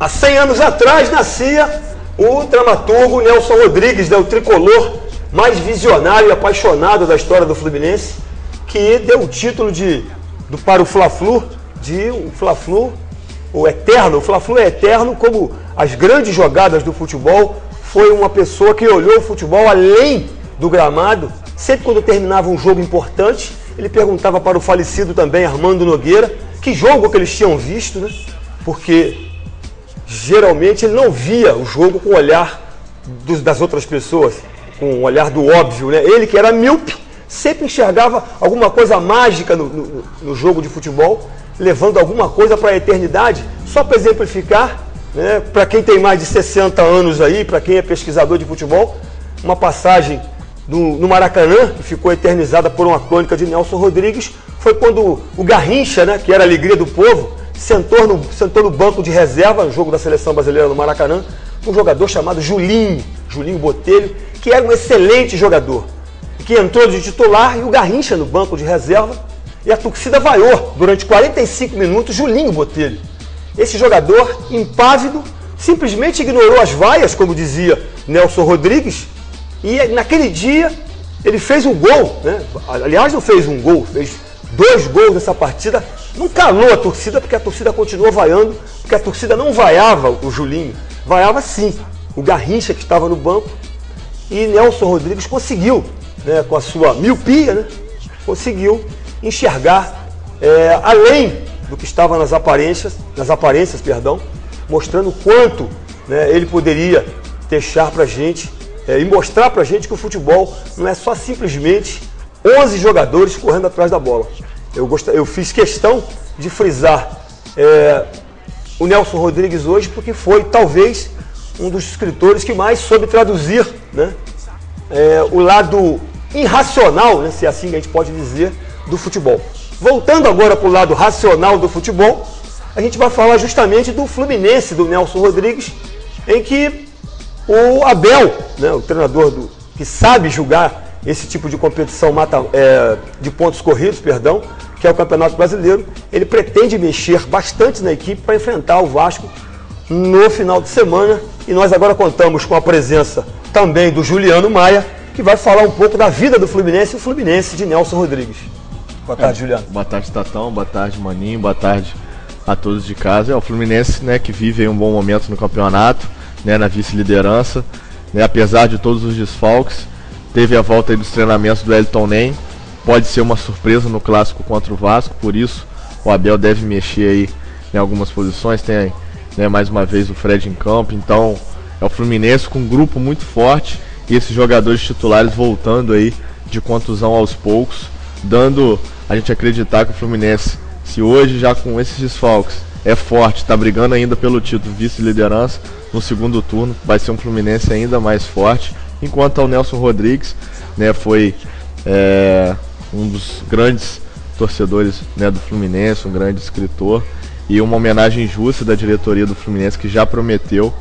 Há 100 anos atrás nascia o dramaturgo Nelson Rodrigues, o tricolor mais visionário e apaixonado da história do Fluminense, que deu o título para o Fla-Flu, o Fla-Flu, o eterno. O Fla-Flu é eterno como as grandes jogadas do futebol. Foi uma pessoa que olhou o futebol além do gramado. Sempre quando terminava um jogo importante, ele perguntava para o falecido também Armando Nogueira que jogo que eles tinham visto, né? Porque geralmente ele não via o jogo com o olhar das outras pessoas, com o olhar do óbvio, né? Ele, que era míope, sempre enxergava alguma coisa mágica no jogo de futebol, levando alguma coisa para a eternidade. Só para exemplificar, né, para quem tem mais de 60 anos aí, para quem é pesquisador de futebol, uma passagem no Maracanã, que ficou eternizada por uma crônica de Nelson Rodrigues, foi quando o Garrincha, né, que era a alegria do povo, sentou no banco de reserva no jogo da Seleção Brasileira no Maracanã, um jogador chamado Julinho Botelho, que era um excelente jogador, que entrou de titular, e o Garrincha no banco de reserva, e a torcida vaiou durante 45 minutos Julinho Botelho. Esse jogador, impávido, simplesmente ignorou as vaias, como dizia Nelson Rodrigues, e naquele dia ele fez um gol, né? Aliás, não fez um gol, fez 2 gols nessa partida. Não calou a torcida, porque a torcida continuou vaiando, porque a torcida não vaiava o Julinho, vaiava sim o Garrincha, que estava no banco, e Nelson Rodrigues conseguiu, né, com a sua miopia, né, conseguiu enxergar além do que estava nas aparências, mostrando o quanto, né, ele poderia deixar para a gente e mostrar para a gente que o futebol não é só simplesmente 11 jogadores correndo atrás da bola. Eu fiz questão de frisar o Nelson Rodrigues hoje, porque foi talvez um dos escritores que mais soube traduzir, né, o lado irracional, né, se é assim que a gente pode dizer, do futebol. Voltando agora para o lado racional do futebol, a gente vai falar justamente do Fluminense, do Nelson Rodrigues, em que o Abel, né, o treinador que sabe julgar esse tipo de competição de pontos corridos, que é o Campeonato Brasileiro, ele pretende mexer bastante na equipe para enfrentar o Vasco no final de semana. E nós agora contamos com a presença também do Juliano Maia, que vai falar um pouco da vida do Fluminense e o Fluminense de Nelson Rodrigues. Boa tarde, Juliano. Boa tarde, Tatão. Boa tarde, Maninho. Boa tarde a todos de casa. O Fluminense, né, que vive aí um bom momento no campeonato, né, na vice-liderança, né, apesar de todos os desfalques. Teve a volta aí dos treinamentos do Elton Nem. Pode ser uma surpresa no clássico contra o Vasco, por isso o Abel deve mexer aí em algumas posições. Tem, né, mais uma vez o Fred em campo. Então é o Fluminense com um grupo muito forte e esses jogadores titulares voltando aí de contusão aos poucos, dando a gente acreditar que o Fluminense, se hoje já com esses desfalques é forte, está brigando ainda pelo título vice-liderança, no segundo turno vai ser um Fluminense ainda mais forte. Enquanto ao Nelson Rodrigues, né, foi um dos grandes torcedores, né, do Fluminense, um grande escritor, e uma homenagem justa da diretoria do Fluminense, que já prometeu,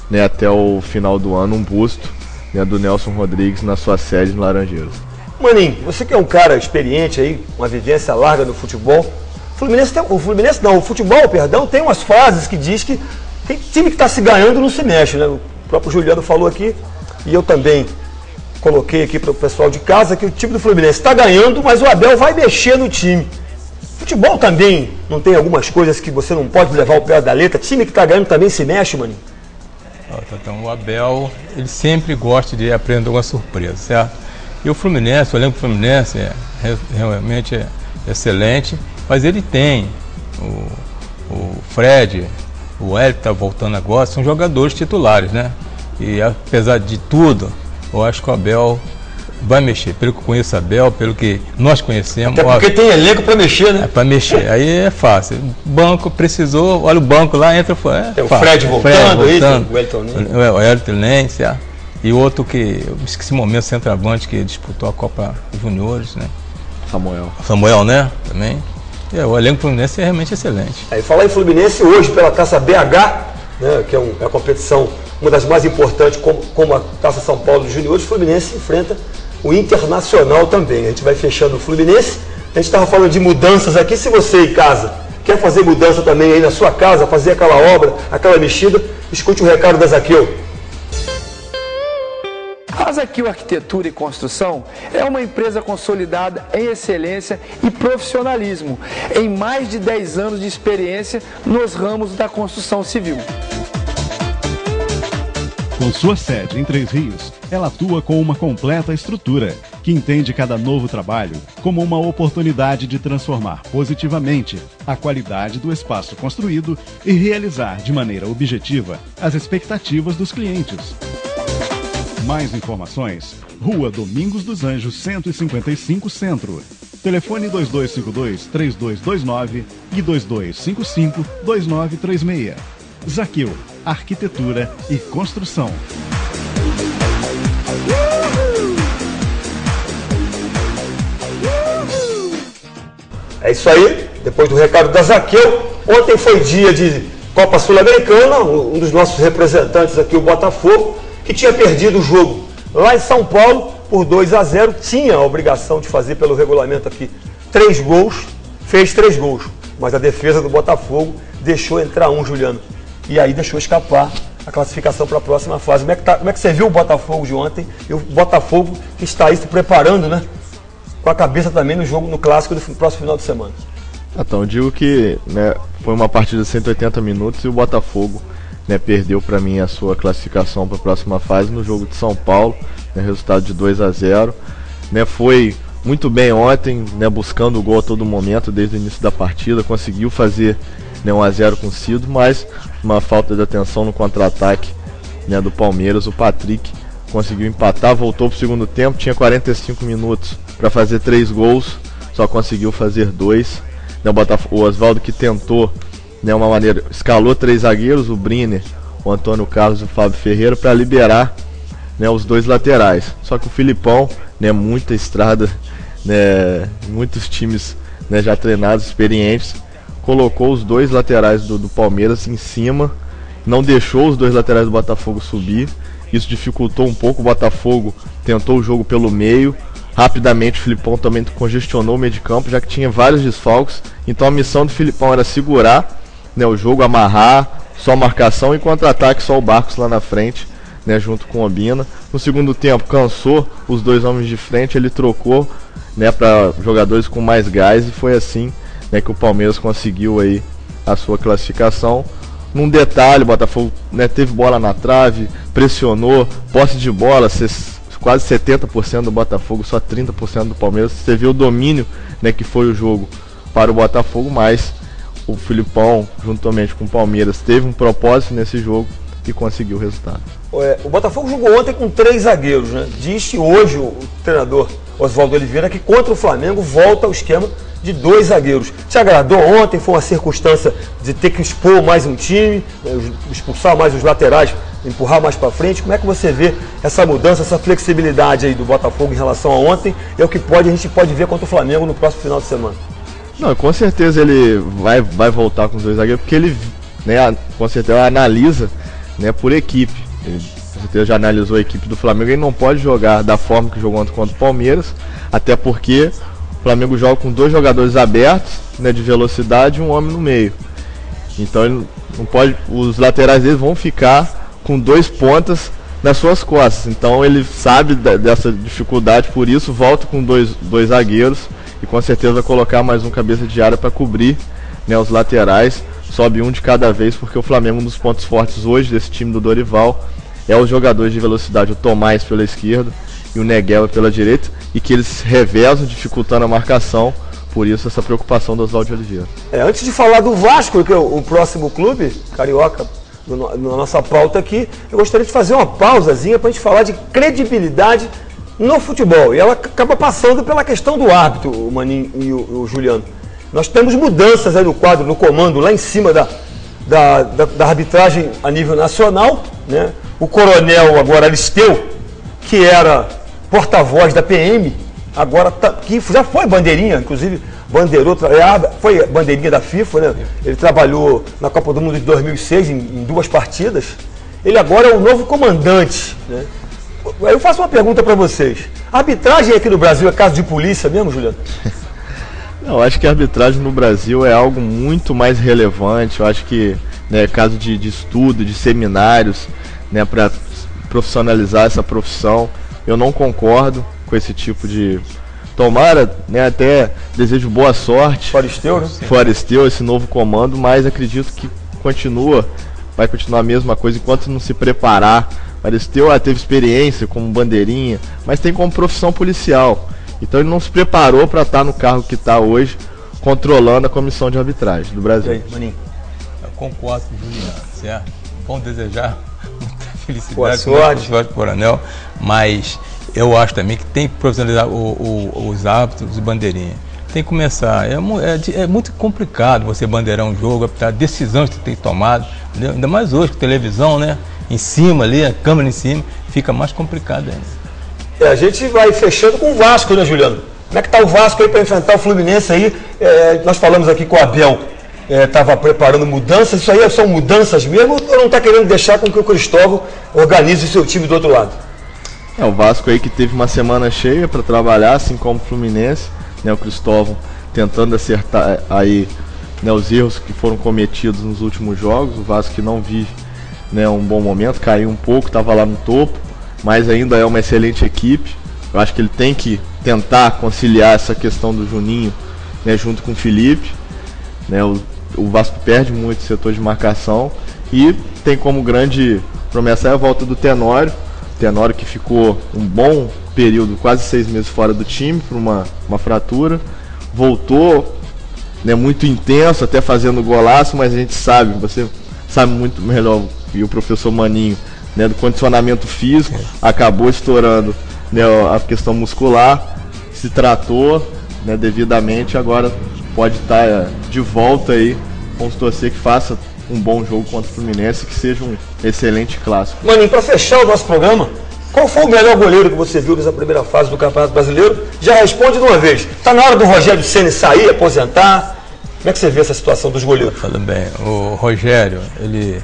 né, até o final do ano um busto, né, do Nelson Rodrigues na sua sede no Laranjeiras. Maninho, você que é um cara experiente aí, uma vivência larga no futebol, o futebol tem umas frases que diz que tem time que está se ganhando não se mexe, né? O próprio Juliano falou aqui, e eu também coloquei aqui para o pessoal de casa, que o time do Fluminense está ganhando, mas o Abel vai mexer no time. Futebol também não tem algumas coisas que você não pode levar o pé da letra? Time que está ganhando também se mexe, Maninho? Então, o Abel, ele sempre gosta de aprender uma surpresa, certo? E o Fluminense, o elenco do Fluminense realmente excelente, mas ele tem o Fred, o Hélio está voltando agora, são jogadores titulares, né? E apesar de tudo, eu acho que o Abel vai mexer. Pelo que eu conheço o Abel, pelo que nós conhecemos. Até porque tem elenco para mexer, né? É para mexer, aí é fácil. O banco precisou, olha o banco lá, entra. Tem o Fred voltando, o Elton Nem. O Elton Nem, certo? E outro que, eu esqueci o momento, centroavante, que disputou a Copa Juniores, né? Samuel, né? Também. O elenco Fluminense é realmente excelente. E falar em Fluminense hoje pela Taça BH, né, que é a competição, uma das mais importantes, como a Taça São Paulo de Juniores, o Fluminense enfrenta o Internacional também. A gente vai fechando o Fluminense. A gente estava falando de mudanças aqui. Se você em casa quer fazer mudança também aí na sua casa, fazer aquela obra, aquela mexida, escute o recado da Zaqueu. A Zaqueu Arquitetura e Construção é uma empresa consolidada em excelência e profissionalismo, em mais de 10 anos de experiência nos ramos da construção civil. Com sua sede em Três Rios, ela atua com uma completa estrutura, que entende cada novo trabalho como uma oportunidade de transformar positivamente a qualidade do espaço construído e realizar de maneira objetiva as expectativas dos clientes. Mais informações, Rua Domingos dos Anjos, 155 Centro. Telefone 2252-3229 e 2255-2936. Zaqueu, Arquitetura e Construção. É isso aí, depois do recado da Zaqueu. Ontem foi dia de Copa Sul-Americana, um dos nossos representantes aqui, o Botafogo, que tinha perdido o jogo lá em São Paulo por 2-0, tinha a obrigação de fazer pelo regulamento aqui 3 gols, fez 3 gols, mas a defesa do Botafogo deixou entrar um, Juliano, e aí deixou escapar a classificação para a próxima fase. Como é que você viu o Botafogo de ontem e o Botafogo que está aí se preparando, né, com a cabeça também no jogo, no clássico do próximo final de semana? Então, digo que, né, foi uma partida de 180 minutos e o Botafogo, né, perdeu para mim a sua classificação para a próxima fase no jogo de São Paulo, né, resultado de 2-0, né, foi muito bem ontem, né, buscando o gol a todo momento desde o início da partida, conseguiu fazer, né, 1-0 com o Cido, mas uma falta de atenção no contra-ataque, né, do Palmeiras. O Patrick conseguiu empatar, voltou para o segundo tempo, tinha 45 minutos para fazer 3 gols, só conseguiu fazer 2. Né, o Oswaldo, que tentou, né, uma maneira, escalou 3 zagueiros, o Briner, o Antônio Carlos e o Fábio Ferreira, para liberar, né, os 2 laterais. Só que o Filipão, né, muita estrada, né, muitos times, né, já treinados, experientes, colocou os 2 laterais do Palmeiras em cima, não deixou os 2 laterais do Botafogo subir. Isso dificultou um pouco. O Botafogo tentou o jogo pelo meio. Rapidamente o Filipão também congestionou o meio de campo, já que tinha vários desfalques. Então a missão do Filipão era segurar, né, o jogo, amarrar, só marcação, e contra-ataque só o Barcos lá na frente, né, junto com o Obina. No segundo tempo cansou os 2 homens de frente, ele trocou, né, para jogadores com mais gás, e foi assim, né, que o Palmeiras conseguiu aí a sua classificação. Num detalhe, o Botafogo, né, teve bola na trave, pressionou, posse de bola, quase 70% do Botafogo, só 30% do Palmeiras. Você viu o domínio, né, que foi o jogo para o Botafogo, mas o Filipão, juntamente com o Palmeiras, teve um propósito nesse jogo e conseguiu o resultado. O Botafogo jogou ontem com 3 zagueiros, né? Disse hoje o treinador Oswaldo Oliveira que contra o Flamengo volta ao esquema de 2 zagueiros. Te agradou ontem? Foi uma circunstância de ter que expor mais um time, expulsar mais os laterais, empurrar mais para frente? Como é que você vê essa mudança, essa flexibilidade aí do Botafogo em relação a ontem? É o que a gente pode ver contra o Flamengo no próximo final de semana. Não, com certeza ele vai voltar com os 2 zagueiros, porque ele, né, com certeza analisa, né, por equipe. Ele com certeza já analisou a equipe do Flamengo. Ele não pode jogar da forma que jogou ontem contra o Palmeiras, até porque o Flamengo joga com 2 jogadores abertos, né, de velocidade, e um homem no meio. Então ele não pode, os laterais deles vão ficar com 2 pontas nas suas costas. Então ele sabe dessa dificuldade, por isso volta com dois zagueiros, e com certeza vai colocar mais um cabeça de área para cobrir, né, os laterais. Sobe um de cada vez, porque o Flamengo, um dos pontos fortes hoje desse time do Dorival, é os jogadores de velocidade, o Tomás pela esquerda e o Negueba pela direita, e que eles revezam, dificultando a marcação. Por isso essa preocupação do Oswaldo Oliveira. Antes de falar do Vasco, que é o próximo clube carioca na nossa pauta aqui, eu gostaria de fazer uma pausazinha para a gente falar de credibilidade no futebol. E ela acaba passando pela questão do árbitro, o Maninho e o Juliano. Nós temos mudanças aí no quadro, no comando, lá em cima da arbitragem a nível nacional, né? O coronel agora Aristeu, que era porta-voz da PM, agora que já foi bandeirinha, inclusive bandeirou, foi bandeirinha da FIFA, né? Ele trabalhou na Copa do Mundo de 2006 em 2 partidas. Ele agora é o novo comandante, né? Eu faço uma pergunta para vocês. A arbitragem aqui no Brasil é caso de polícia mesmo, Juliano? Eu acho que a arbitragem no Brasil é algo muito mais relevante. Eu acho que, né, caso de estudo, de seminários, né, para profissionalizar essa profissão, eu não concordo com esse tipo de... Tomara, né, até desejo boa sorte. Foresteu, né? Foresteu, esse novo comando, mas acredito que vai continuar a mesma coisa enquanto não se preparar. Foresteu teve experiência como bandeirinha, mas tem como profissão policial. Então ele não se preparou para estar no cargo que está hoje, controlando a comissão de arbitragem do Brasil. E aí, Maninho? Eu concordo com o Juliano, certo? Vamos desejar muita felicidade, boa sorte para o Coronel, mas eu acho também que tem que profissionalizar os árbitros de bandeirinha. Tem que começar. É muito complicado você bandeirar um jogo, a decisão que você tem tomado, entendeu? Ainda mais hoje com televisão, né? Em cima ali, a câmera em cima, fica mais complicado ainda. A gente vai fechando com o Vasco, né, Juliano? Como é que tá o Vasco aí para enfrentar o Fluminense aí? Nós falamos aqui com o Abel, estava preparando mudanças. Isso aí são mudanças mesmo ou não está querendo deixar com que o Cristóvão organize o seu time do outro lado? O Vasco aí que teve uma semana cheia para trabalhar, assim como o Fluminense, né, o Cristóvão tentando acertar aí, né, os erros que foram cometidos nos últimos jogos. O Vasco que não vive, né, um bom momento, caiu um pouco, estava lá no topo, mas ainda é uma excelente equipe. Eu acho que ele tem que tentar conciliar essa questão do Juninho, né, junto com o Felipe, né, o Vasco perde muito setor de marcação e tem como grande promessa a volta do Tenório que ficou um bom período, quase 6 meses fora do time por uma fratura, voltou, né, muito intenso, até fazendo golaço, mas a gente sabe, você sabe muito melhor que o professor Maninho, né, do condicionamento físico, acabou estourando, né, a questão muscular, se tratou, né, devidamente, agora pode estar de volta aí. Vamos torcer que faça um bom jogo contra o Fluminense, que seja um excelente clássico. Maninho, para fechar o nosso programa, qual foi o melhor goleiro que você viu nessa primeira fase do Campeonato Brasileiro? Já responde de uma vez. Está na hora do Rogério Ceni sair, aposentar? Como é que você vê essa situação dos goleiros? Falando bem, o Rogério, ele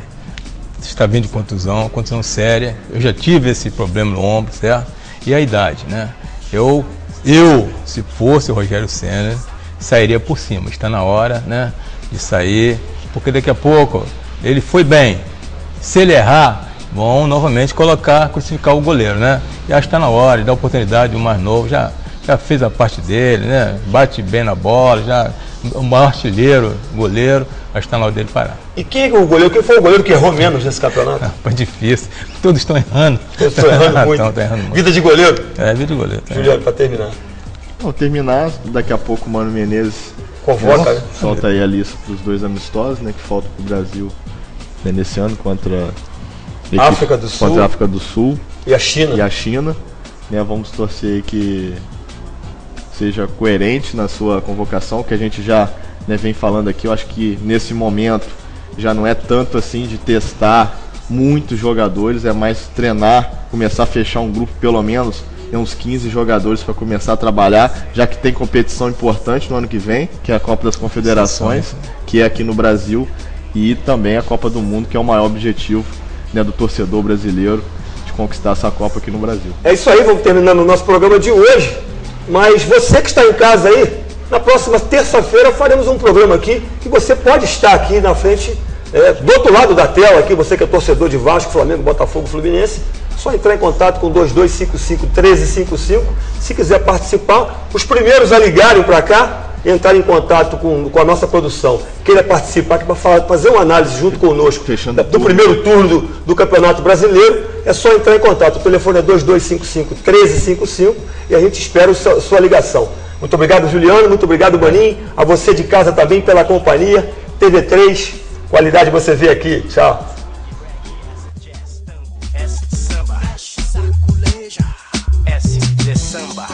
está vindo de contusão séria. Eu já tive esse problema no ombro, certo? E a idade, né? Eu se fosse o Rogério Ceni, sairia por cima. Está na hora, né, de sair, porque daqui a pouco ele foi bem. Se ele errar, vão novamente crucificar o goleiro, né? E acho que está na hora de dar oportunidade do mais novo. Já fez a parte dele, né? Bate bem na bola, já o maior artilheiro, goleiro. Acho que está na hora dele parar. E quem foi o goleiro que errou menos nesse campeonato? Foi difícil. Todos estão errando. Todos estão errando muito. Estão errando muito. Vida de goleiro? Vida de goleiro. Juliano, para terminar. Terminar, daqui a pouco o Mano Menezes convoca, né? Solta aí a lista dos 2 amistosos, né, que faltam para o Brasil, né, nesse ano contra a África do Sul e a China. Né, vamos torcer aí que seja coerente na sua convocação, que a gente já, né, vem falando aqui. Eu acho que nesse momento já não é tanto assim de testar muitos jogadores, é mais treinar, começar a fechar um grupo pelo menos, tem uns 15 jogadores para começar a trabalhar, já que tem competição importante no ano que vem, que é a Copa das Confederações, que é aqui no Brasil, e também a Copa do Mundo, que é o maior objetivo, né, do torcedor brasileiro, de conquistar essa Copa aqui no Brasil. É isso aí, vamos terminando o nosso programa de hoje, mas você que está em casa aí, na próxima terça-feira faremos um programa aqui, que você pode estar aqui na frente, do outro lado da tela aqui, você que é torcedor de Vasco, Flamengo, Botafogo, Fluminense, só entrar em contato com 2255-1355. Se quiser participar, os primeiros a ligarem para cá, entrar em contato com a nossa produção, queira participar aqui para fazer uma análise junto conosco do primeiro turno do Campeonato Brasileiro, é só entrar em contato. O telefone é 2255-1355 e a gente espera a sua ligação. Muito obrigado, Juliano, muito obrigado, Maninho, a você de casa também pela companhia. TV3, qualidade você vê aqui. Tchau. Saculeja, SD Samba.